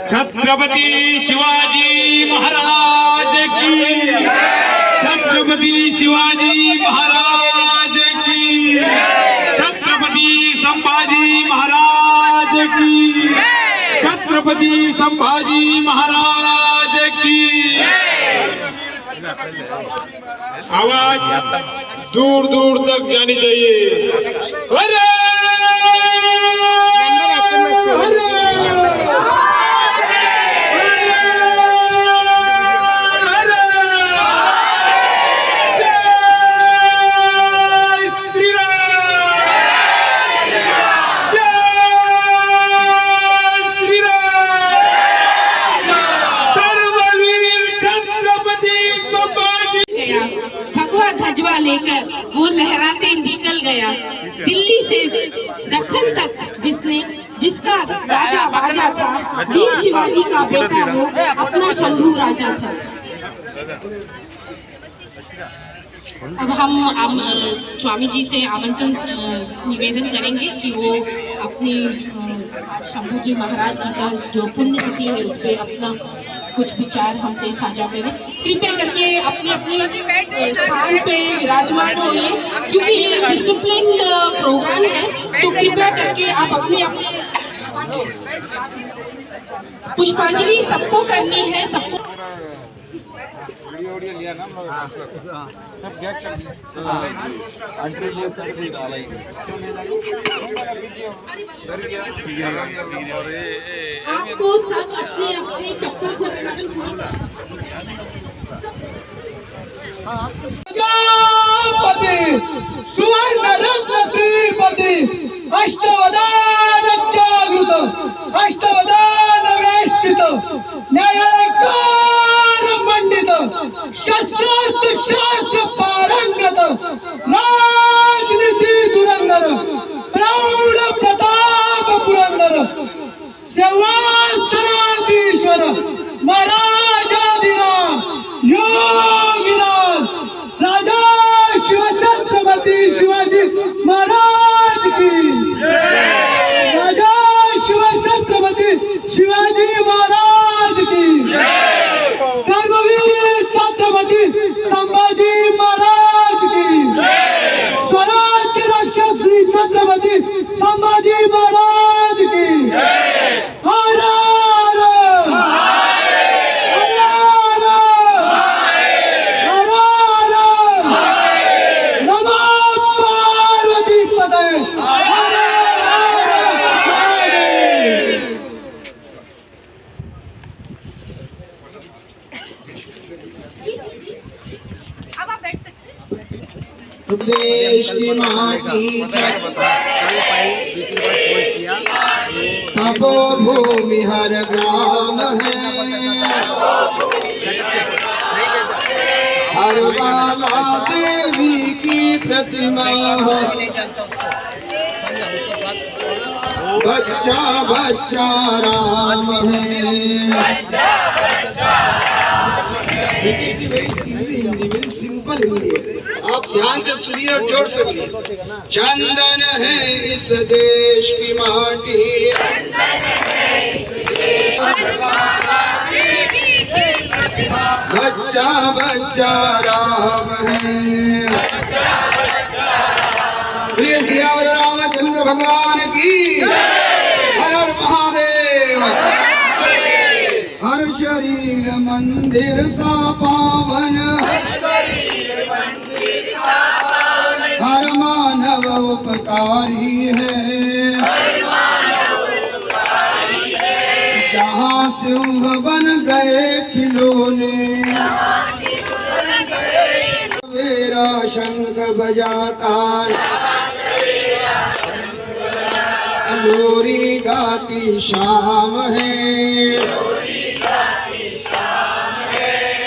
छत्रपती शिवाजी महाराज की, छत्रपती शिवाजी महाराज की, छत्रपती संभाजी महाराज की, छत्रपती संभाजी महाराज की। आवाज दूर दूर तक जानी चाहिए। अरे ध्वजा लेकर वो लहराते निकल गया दिल्ली से दक्कन तक, जिसका राजा बाजा था वीर शिवाजी का बेटा, वो अपना शंभू राजा था। अब हम स्वामी जी से आमंत्रण निवेदन करेंगे कि वो अपने शंभू जी महाराज जी का जो पुण्यतिथि है उस पर अपना कुछ विचार हमसे साझा करें। कृपया करके अपने अपने स्थान पे विराजमान होइए, क्योंकि ये डिसिप्लिन प्रोग्राम है, तो कृपया करके आप अपने अपने पुष्पांजलि सबको करनी है, सबको। आपको सब अपने अपने चप्पल खोलने वाले सुवर्ण रत्न श्रीपति अष्टवदान जागृत अष्टवदान वेष्टित न्यायालयकार मंडित शस्त्रास्त्र शास्त्र पारंगत राजनीति धुरंधर प्रौढ़ प्रताप पुरंदर सेवासनाधीश्वर महाराजाधिराज योगिराज राजा शिव छत्रपति शिवाजी महाराज की, राजा शिव छत्रपति शिवाजी महाराज की, धर्मवीर छत्रपति संभाजी महाराज की, स्वराज्य रक्षक श्री छत्रपति संभाजी महाराज की। देश की माटी तपोभूमि हर ग्राम है, हर बाला देवी की प्रतिमा है, बच्चा बच्चा राम है। Very easy Hindi, very simple Hindi है, आप ध्यान से सुनिए और जोर से बोलिए। चंदन है इस देश की माटी, बच्चा बच्चा राम है। प्रिय सियावर रामचंद्र भगवान की, हर हर महादेव। हर शरीर मंदिर सा पावन, हर मानव उपकारी है, जहाँ सिंह बन गए खिलौने, मेरा शंख बजाता लोरी गाती शाम है,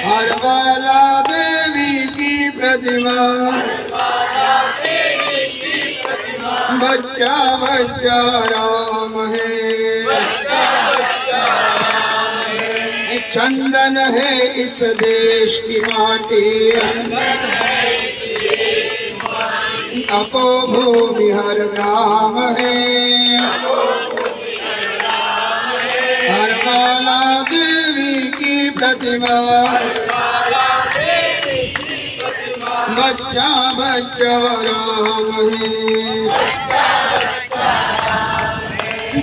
हर बाला देवी की प्रतिमा, बच्चा बच्चा राम है। चंदन है इस देश की माटी, तपोभूमि हर ग्राम है, हरवाला देवी की प्रतिमा बच्चा बच्चा राम है।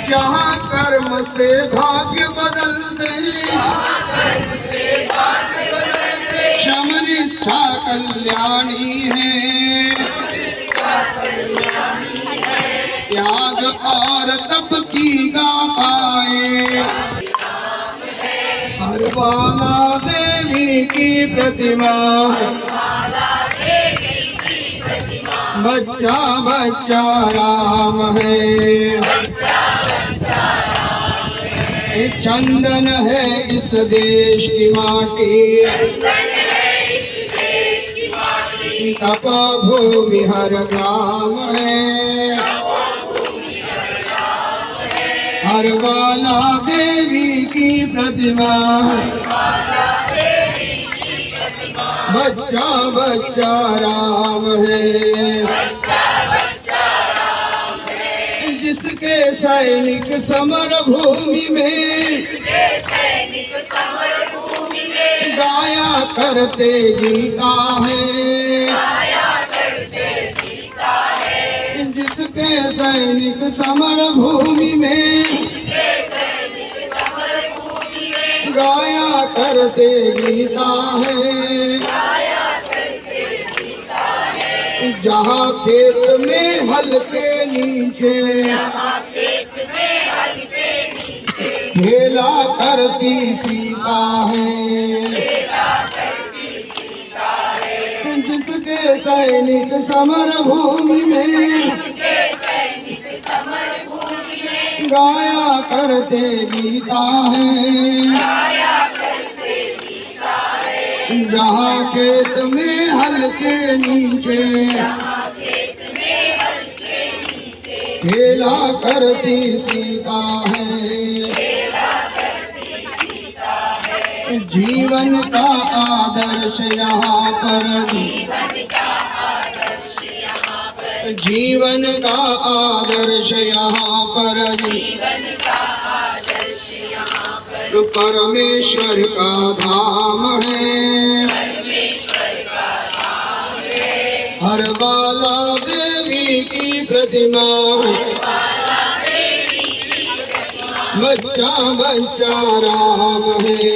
जहाँ कर्म से भाग्य बदलते क्षम निष्ठा कल्याणी है। त्याग और तप की गाथाएं हरवाला देवी की प्रतिमा बच्चा बच्चा राम है। चंदन है इस देश की माटी तपोभूमि हर ग्राम है। हरवाला देवी की प्रतिमा बच्चा बच्चा राम है। जिसके सैनिक समर भूमि में गाया करते गीता है। जिसके सैनिक समर भूमि में गाया करते गीता है। जहाँ खेत में हल के नीचे खेला करती सीता है। जिसके सैनिक समर भूमि में गाया करते गीता है। जहाँ खेत में हल के नीचे खेला करती सीता है। जीवन का आदर्श यहाँ पर जीवन का आदर्श यहाँ पर परमेश्वर का धाम है। हरवाला देवी की प्रतिमा बच्चा बच्चा राम है।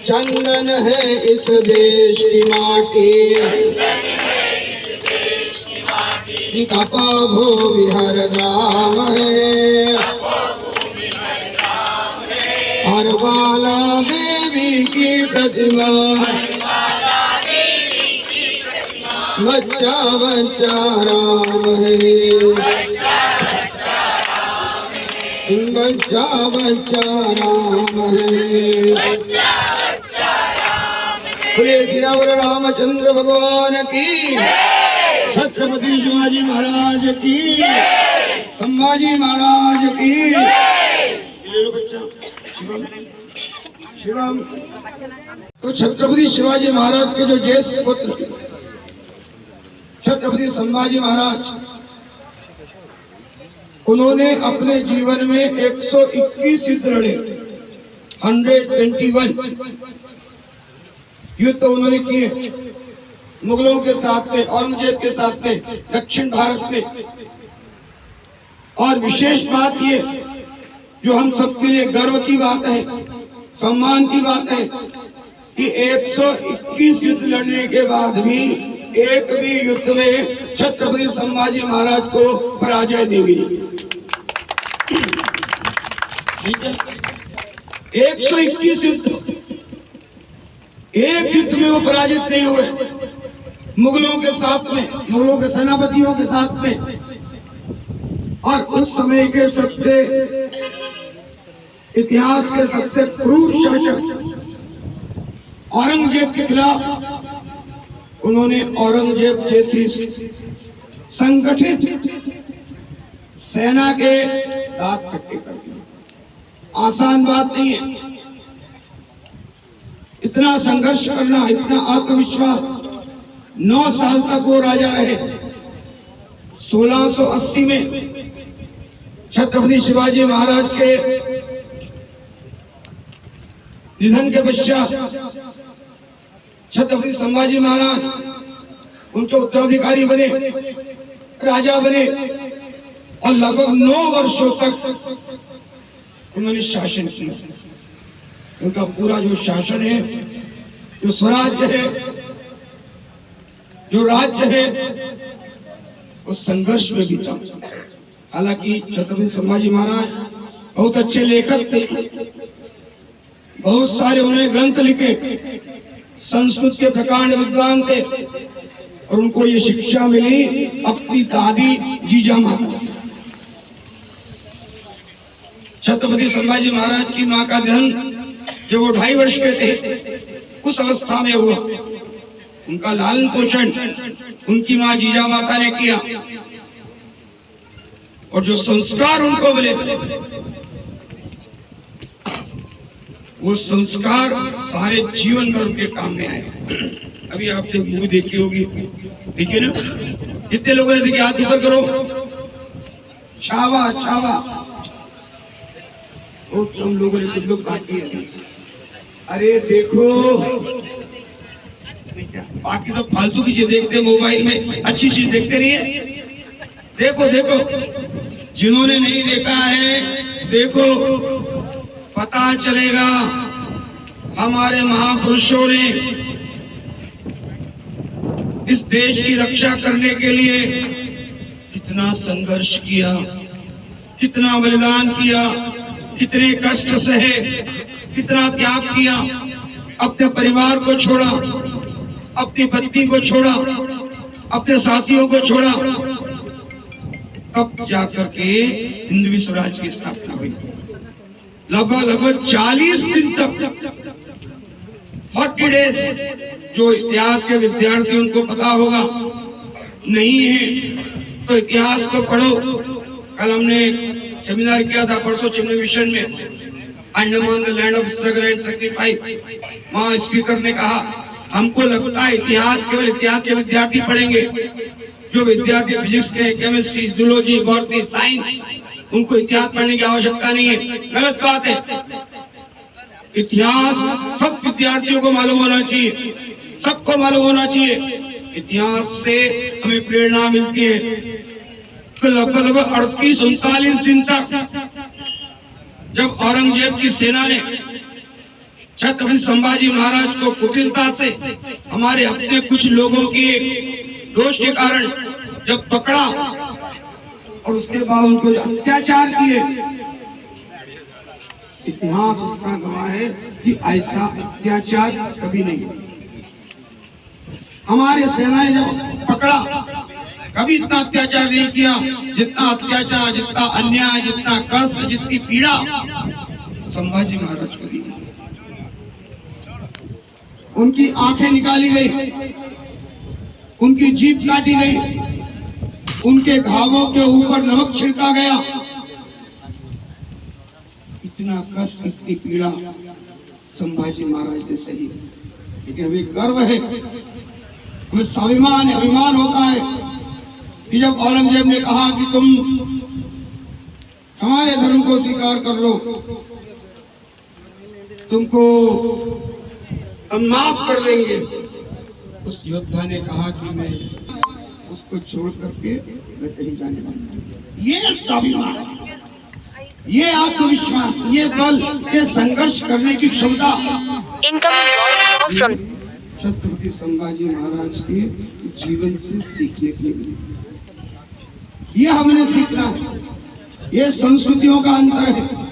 चंदन है इस देश की माटी तपोभूमि हर ग्राम है। हरवाला देवी की प्रतिमा बच्चा बच्चा राम है। बच्चा बच्चा राम है। बोले सियावर रामचंद्र भगवान की, छत्रपति शिवाजी महाराज की, संभाजी महाराज की। ले लो बच्चा शिवम। तो छत्रपति शिवाजी महाराज के जो ज्येष्ठ पुत्र छत्रपति संभाजी महाराज, उन्होंने अपने जीवन में 121 युद्ध लड़े। 121 युद्ध उन्होंने किए मुगलों के साथ में, औरंगजेब के साथ में, दक्षिण भारत में। और विशेष बात ये जो हम सबके लिए गर्व की बात है, सम्मान की बात है कि 121 युद्ध लड़ने के बाद भी एक भी युद्ध में छत्रपति संभाजी महाराज को पराजय नहीं मिली। 121 युद्ध, एक युद्ध में वो पराजित नहीं हुए। मुगलों के साथ में, मुगलों के सेनापतियों के साथ में, और उस समय के सबसे इतिहास के सबसे क्रूर शासक औरंगजेब के खिलाफ उन्होंने औरंगजेब जैसी संगठित सेना के दांत खट्टे कर दिए। आसान बात नहीं है इतना संघर्ष करना, इतना आत्मविश्वास। 9 साल तक वो राजा रहे। 1680 में छत्रपति शिवाजी महाराज के निधन के पश्चात छत्रपति संभाजी महाराज उनके उत्तराधिकारी बने, राजा बने और लगभग 9 वर्षों तक उन्होंने शासन किया। उनका पूरा जो शासन है, जो स्वराज्य है, जो राज्य है, वो संघर्ष में बीता। हालांकि छत्रपति संभाजी महाराज बहुत अच्छे लेखक थे, बहुत सारे उन्होंने ग्रंथ लिखे, संस्कृत के प्रकांड विद्वान थे और उनको ये शिक्षा मिली अपनी दादी जीजा माता से। छत्रपति संभाजी महाराज की मां का निधन जब वो 2.5 वर्ष के थे उस अवस्था में हुआ। उनका लालन पोषण उनकी मां जीजा माता ने किया और जो संस्कार उनको मिले वो संस्कार सारे जीवन भर उनके काम में आए। अभी आपने मूवी देखी होगी, देखिए ना, कितने लोगों ने देखी? हाथ ऊपर करो। छावा छावा, हम लोगों ने कुछ लोग बात की है। अरे देखो, बाकी सब फालतू की चीज देखते मोबाइल में, अच्छी चीज देखते नहीं है। देखो देखो, जिन्होंने नहीं देखा है देखो, पता चलेगा हमारे महापुरुषों ने इस देश की रक्षा करने के लिए कितना संघर्ष किया, कितना बलिदान किया, कितने कष्ट सहे, कितना त्याग किया, अपने परिवार को छोड़ा, अपनी पत्नी को छोड़ा, अपने साथियों को छोड़ा, तब जाकर के हिंदवी स्वराज की स्थापना हुई। लगभग 40 दिन तक, 40 डेज, जो इतिहास के विद्यार्थी उनको पता होगा, नहीं है तो इतिहास को पढ़ो। कल हमने सेमिनार किया था, परसों चिमनी मिशन में, Andaman the land of struggle and sacrifice. वहां स्पीकर ने कहा, हमको लगता है इतिहास केवल इतिहास के विद्यार्थी पढ़ेंगे, जो विद्यार्थी फिजिक्स के, केमिस्ट्री, जूलॉजी, बॉटनी, साइंस, उनको इतिहास पढ़ने की आवश्यकता नहीं है। गलत बात है। इतिहास सब विद्यार्थियों को मालूम होना चाहिए, सबको मालूम होना चाहिए। इतिहास से हमें प्रेरणा मिलती है। तो लगभग 38-39 दिन तक जब औरंगजेब की सेना ने छत्रपति संभाजी महाराज को कुटिलता से, हमारे अपने कुछ लोगों के दोष के कारण जब पकड़ा और उसके बाद उनको अत्याचार किए, इतिहास उसका गवाह है कि ऐसा अत्याचार कभी नहीं। हमारे सेना ने जब पकड़ा, कभी इतना अत्याचार नहीं किया जितना अत्याचार, जितना अन्याय, जितना कष्ट, जितनी पीड़ा संभाजी महाराज को दी। उनकी आंखें निकाली गई, उनकी जीभ काटी गई, उनके घावों के ऊपर नमक छिड़का गया। इतना कष्ट, इतनी पीड़ा संभाजी महाराज ने सही। लेकिन हमें गर्व है, हमें स्वाभिमान, अभिमान होता है कि जब औरंगजेब ने कहा कि तुम हमारे धर्म को स्वीकार कर लो, तुमको हम माफ कर देंगे, उस योद्धा ने कहा कि मैं उसको छोड़ करके मैं कहीं जाने वाला नहीं। ये स्वाभिमान, ये आत्मविश्वास, ये बल, ये संघर्ष करने की क्षमता छत्रपति संभाजी महाराज के जीवन से सीखने के लिए, ये हमने सीखना है। ये संस्कृतियों का अंतर है।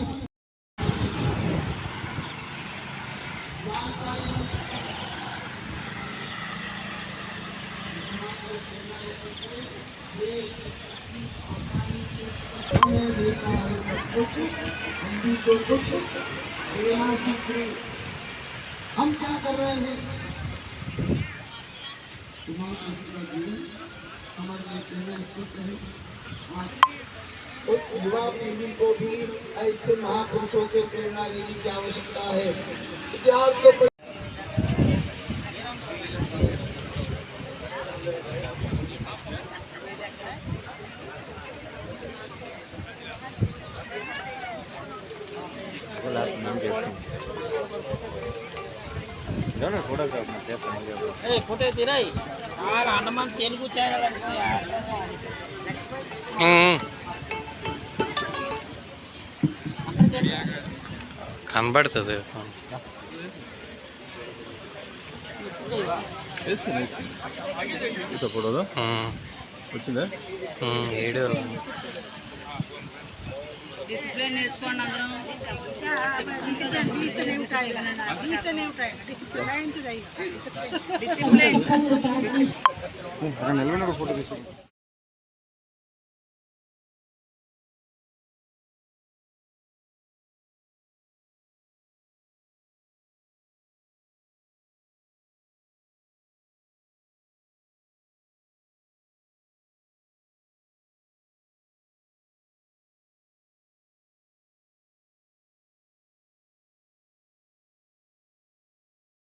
हम क्या कर रहे हैं? उस युवा पीढ़ी को भी ऐसे महापुरुषों से प्रेरणा लेने की आवश्यकता है। इतिहास को फोटो तिराई यार हनुमान तेलुगु चैनल కనబడుతుంది ఫోటోలో వచ్చిందా వీడియో डिसिप्लिन నేర్చుకోండి అందరం डिसिप्लिन चप्पल उतार के నిలబడి ఫోటో తీసుకుంటా